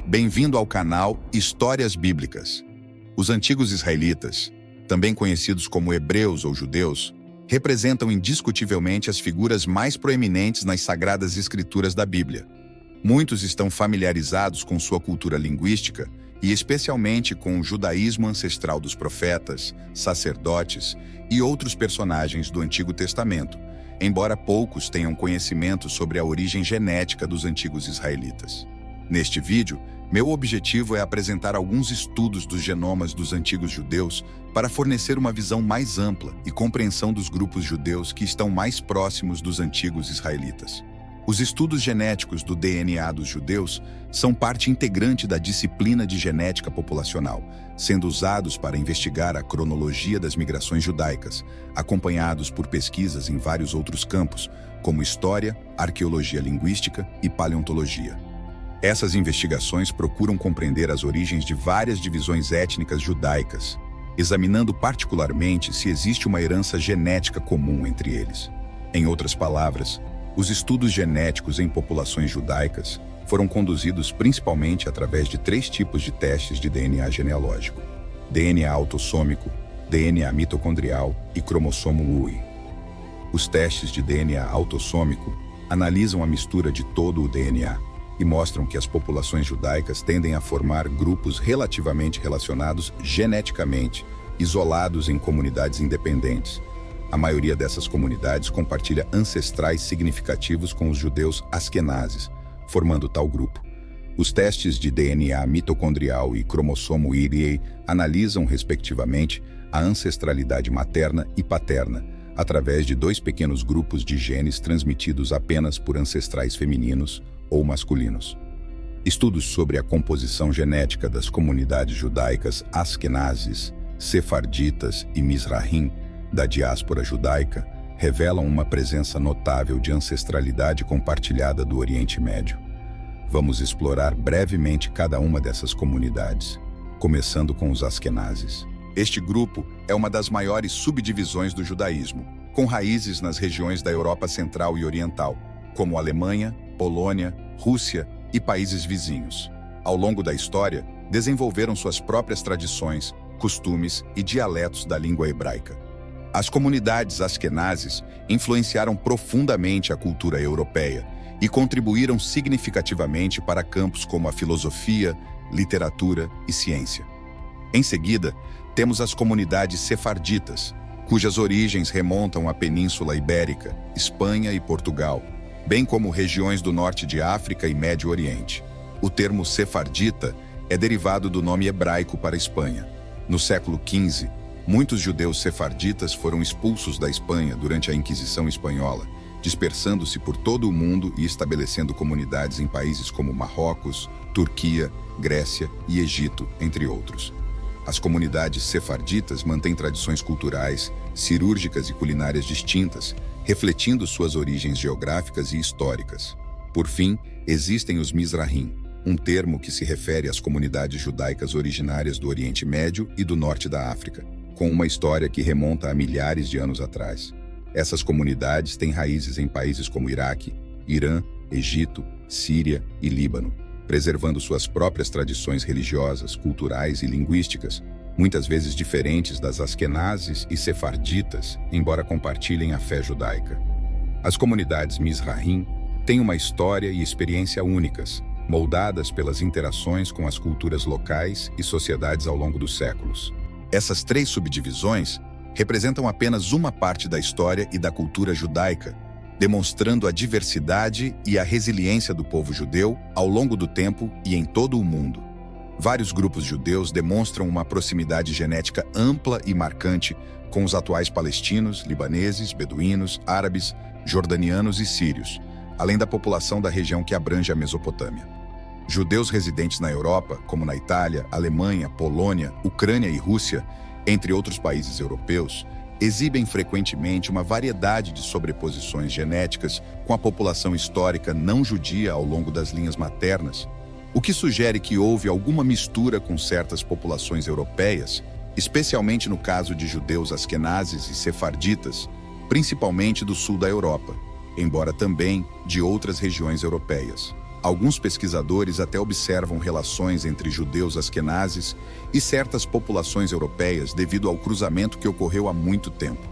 Bem-vindo ao canal Histórias Bíblicas. Os antigos israelitas, também conhecidos como hebreus ou judeus, representam indiscutivelmente as figuras mais proeminentes nas sagradas escrituras da Bíblia. Muitos estão familiarizados com sua cultura linguística e especialmente com o judaísmo ancestral dos profetas, sacerdotes e outros personagens do Antigo Testamento, embora poucos tenham conhecimento sobre a origem genética dos antigos israelitas. Neste vídeo, meu objetivo é apresentar alguns estudos dos genomas dos antigos judeus para fornecer uma visão mais ampla e compreensão dos grupos judeus que estão mais próximos dos antigos israelitas. Os estudos genéticos do DNA dos judeus são parte integrante da disciplina de genética populacional, sendo usados para investigar a cronologia das migrações judaicas, acompanhados por pesquisas em vários outros campos, como história, arqueologia linguística e paleontologia. Essas investigações procuram compreender as origens de várias divisões étnicas judaicas, examinando particularmente se existe uma herança genética comum entre eles. Em outras palavras, os estudos genéticos em populações judaicas foram conduzidos principalmente através de 3 tipos de testes de DNA genealógico: DNA autossômico, DNA mitocondrial e cromossomo UI. Os testes de DNA autossômico analisam a mistura de todo o DNA e mostram que as populações judaicas tendem a formar grupos relativamente relacionados geneticamente, isolados em comunidades independentes. A maioria dessas comunidades compartilha ancestrais significativos com os judeus askenazes, formando tal grupo. Os testes de DNA mitocondrial e cromossomo IRI analisam, respectivamente, a ancestralidade materna e paterna, através de 2 pequenos grupos de genes transmitidos apenas por ancestrais femininos ou masculinos. Estudos sobre a composição genética das comunidades judaicas askenazes, sefarditas e mizrahim da diáspora judaica revelam uma presença notável de ancestralidade compartilhada do Oriente Médio. Vamos explorar brevemente cada uma dessas comunidades, começando com os askenazes. Este grupo é uma das maiores subdivisões do judaísmo, com raízes nas regiões da Europa Central e Oriental, como Alemanha, Polônia, Rússia e países vizinhos. Ao longo da história, desenvolveram suas próprias tradições, costumes e dialetos da língua hebraica. As comunidades askenazes influenciaram profundamente a cultura europeia e contribuíram significativamente para campos como a filosofia, literatura e ciência. Em seguida, temos as comunidades sefarditas, cujas origens remontam à Península Ibérica, Espanha e Portugal, bem como regiões do norte de África e Médio Oriente. O termo sefardita é derivado do nome hebraico para a Espanha. No século XV, muitos judeus sefarditas foram expulsos da Espanha durante a Inquisição Espanhola, dispersando-se por todo o mundo e estabelecendo comunidades em países como Marrocos, Turquia, Grécia e Egito, entre outros. As comunidades sefarditas mantêm tradições culturais, cirúrgicas e culinárias distintas, refletindo suas origens geográficas e históricas. Por fim, existem os mizrahim, um termo que se refere às comunidades judaicas originárias do Oriente Médio e do norte da África, com uma história que remonta a milhares de anos atrás. Essas comunidades têm raízes em países como Iraque, Irã, Egito, Síria e Líbano, preservando suas próprias tradições religiosas, culturais e linguísticas, muitas vezes diferentes das askenazes e sefarditas, embora compartilhem a fé judaica. As comunidades mizrahim têm uma história e experiência únicas, moldadas pelas interações com as culturas locais e sociedades ao longo dos séculos. Essas 3 subdivisões representam apenas uma parte da história e da cultura judaica, demonstrando a diversidade e a resiliência do povo judeu ao longo do tempo e em todo o mundo. Vários grupos judeus demonstram uma proximidade genética ampla e marcante com os atuais palestinos, libaneses, beduínos, árabes, jordanianos e sírios, além da população da região que abrange a Mesopotâmia. Judeus residentes na Europa, como na Itália, Alemanha, Polônia, Ucrânia e Rússia, entre outros países europeus, exibem frequentemente uma variedade de sobreposições genéticas com a população histórica não judia ao longo das linhas maternas, o que sugere que houve alguma mistura com certas populações europeias, especialmente no caso de judeus askenazes e sefarditas, principalmente do sul da Europa, embora também de outras regiões europeias. Alguns pesquisadores até observam relações entre judeus asquenazes e certas populações europeias devido ao cruzamento que ocorreu há muito tempo.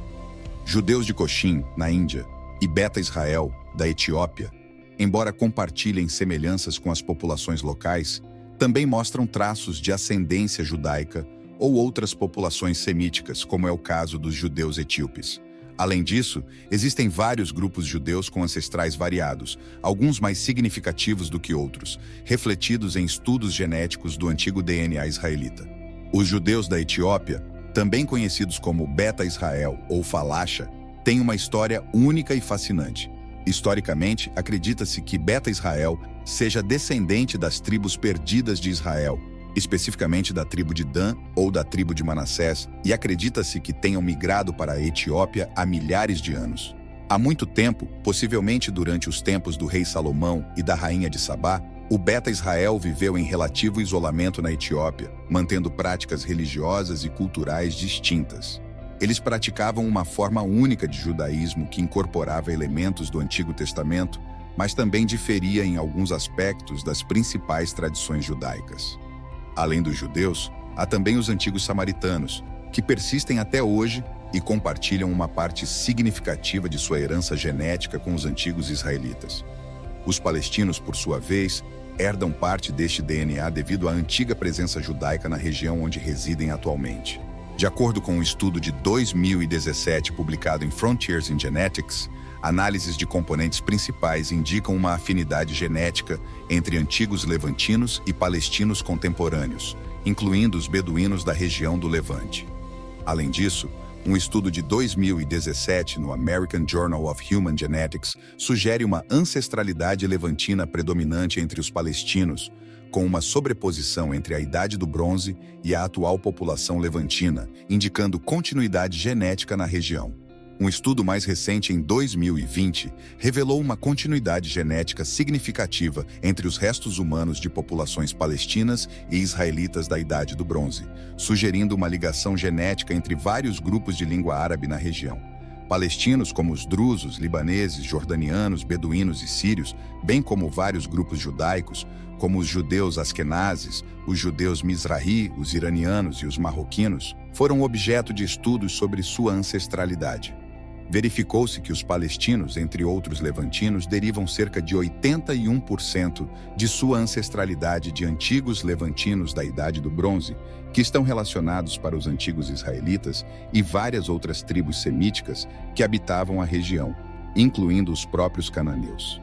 Judeus de Cochin, na Índia, e Beta Israel, da Etiópia, embora compartilhem semelhanças com as populações locais, também mostram traços de ascendência judaica ou outras populações semíticas, como é o caso dos judeus etíopes. Além disso, existem vários grupos judeus com ancestrais variados, alguns mais significativos do que outros, refletidos em estudos genéticos do antigo DNA israelita. Os judeus da Etiópia, também conhecidos como Beta Israel ou Falasha, têm uma história única e fascinante. Historicamente, acredita-se que Beta Israel seja descendente das tribos perdidas de Israel, especificamente da tribo de Dan ou da tribo de Manassés, e acredita-se que tenham migrado para a Etiópia há milhares de anos. Há muito tempo, possivelmente durante os tempos do rei Salomão e da rainha de Sabá, o Beta Israel viveu em relativo isolamento na Etiópia, mantendo práticas religiosas e culturais distintas. Eles praticavam uma forma única de judaísmo que incorporava elementos do Antigo Testamento, mas também diferia em alguns aspectos das principais tradições judaicas. Além dos judeus, há também os antigos samaritanos, que persistem até hoje e compartilham uma parte significativa de sua herança genética com os antigos israelitas. Os palestinos, por sua vez, herdam parte deste DNA devido à antiga presença judaica na região onde residem atualmente. De acordo com um estudo de 2017 publicado em Frontiers in Genetics, análises de componentes principais indicam uma afinidade genética entre antigos levantinos e palestinos contemporâneos, incluindo os beduínos da região do Levante. Além disso, um estudo de 2017 no American Journal of Human Genetics sugere uma ancestralidade levantina predominante entre os palestinos, com uma sobreposição entre a Idade do Bronze e a atual população levantina, indicando continuidade genética na região. Um estudo mais recente, em 2020, revelou uma continuidade genética significativa entre os restos humanos de populações palestinas e israelitas da Idade do Bronze, sugerindo uma ligação genética entre vários grupos de língua árabe na região. Palestinos como os drusos, libaneses, jordanianos, beduínos e sírios, bem como vários grupos judaicos, como os judeus asquenazes, os judeus mizrahi, os iranianos e os marroquinos, foram objeto de estudos sobre sua ancestralidade. Verificou-se que os palestinos, entre outros levantinos, derivam cerca de 81% de sua ancestralidade de antigos levantinos da Idade do Bronze, que estão relacionados para os antigos israelitas e várias outras tribos semíticas que habitavam a região, incluindo os próprios cananeus.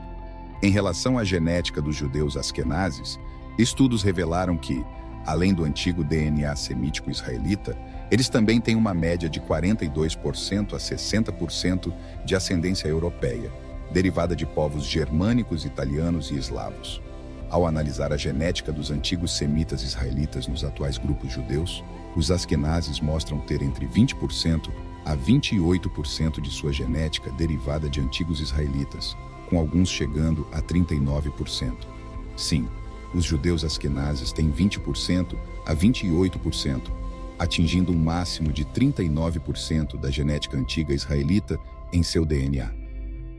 Em relação à genética dos judeus asquenazes, estudos revelaram que, além do antigo DNA semítico israelita, eles também têm uma média de 42% a 60% de ascendência europeia, derivada de povos germânicos, italianos e eslavos. Ao analisar a genética dos antigos semitas israelitas nos atuais grupos judeus, os asquenazes mostram ter entre 20% a 28% de sua genética derivada de antigos israelitas, com alguns chegando a 39%. Sim, os judeus asquenazes têm 20% a 28%, atingindo um máximo de 39% da genética antiga israelita em seu DNA.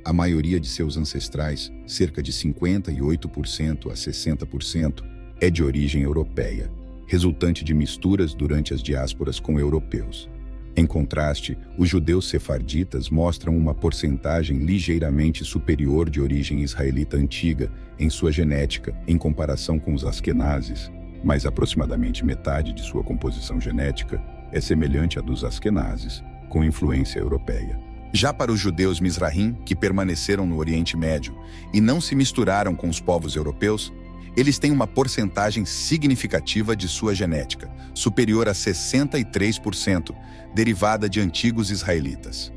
A maioria de seus ancestrais, cerca de 58% a 60%, é de origem europeia, resultante de misturas durante as diásporas com europeus. Em contraste, os judeus sefarditas mostram uma porcentagem ligeiramente superior de origem israelita antiga em sua genética em comparação com os asquenazes, mas aproximadamente metade de sua composição genética é semelhante à dos asquenazes, com influência europeia. Já para os judeus mizrahim, que permaneceram no Oriente Médio e não se misturaram com os povos europeus, eles têm uma porcentagem significativa de sua genética, superior a 63%, derivada de antigos israelitas.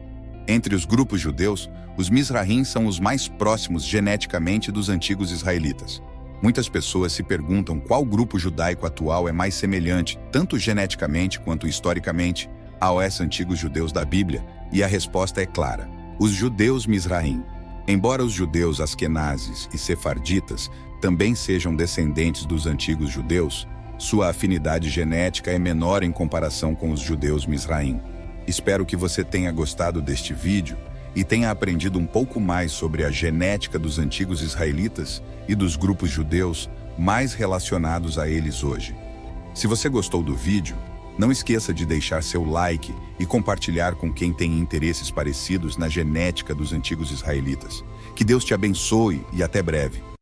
Entre os grupos judeus, os mizrahim são os mais próximos geneticamente dos antigos israelitas. Muitas pessoas se perguntam qual grupo judaico atual é mais semelhante, tanto geneticamente quanto historicamente, aos antigos judeus da Bíblia, e a resposta é clara: os judeus mizrahim. Embora os judeus asquenazes e sefarditas também sejam descendentes dos antigos judeus, sua afinidade genética é menor em comparação com os judeus mizrahim. Espero que você tenha gostado deste vídeo e tenha aprendido um pouco mais sobre a genética dos antigos israelitas e dos grupos judeus mais relacionados a eles hoje. Se você gostou do vídeo, não esqueça de deixar seu like e compartilhar com quem tem interesses parecidos na genética dos antigos israelitas. Que Deus te abençoe e até breve.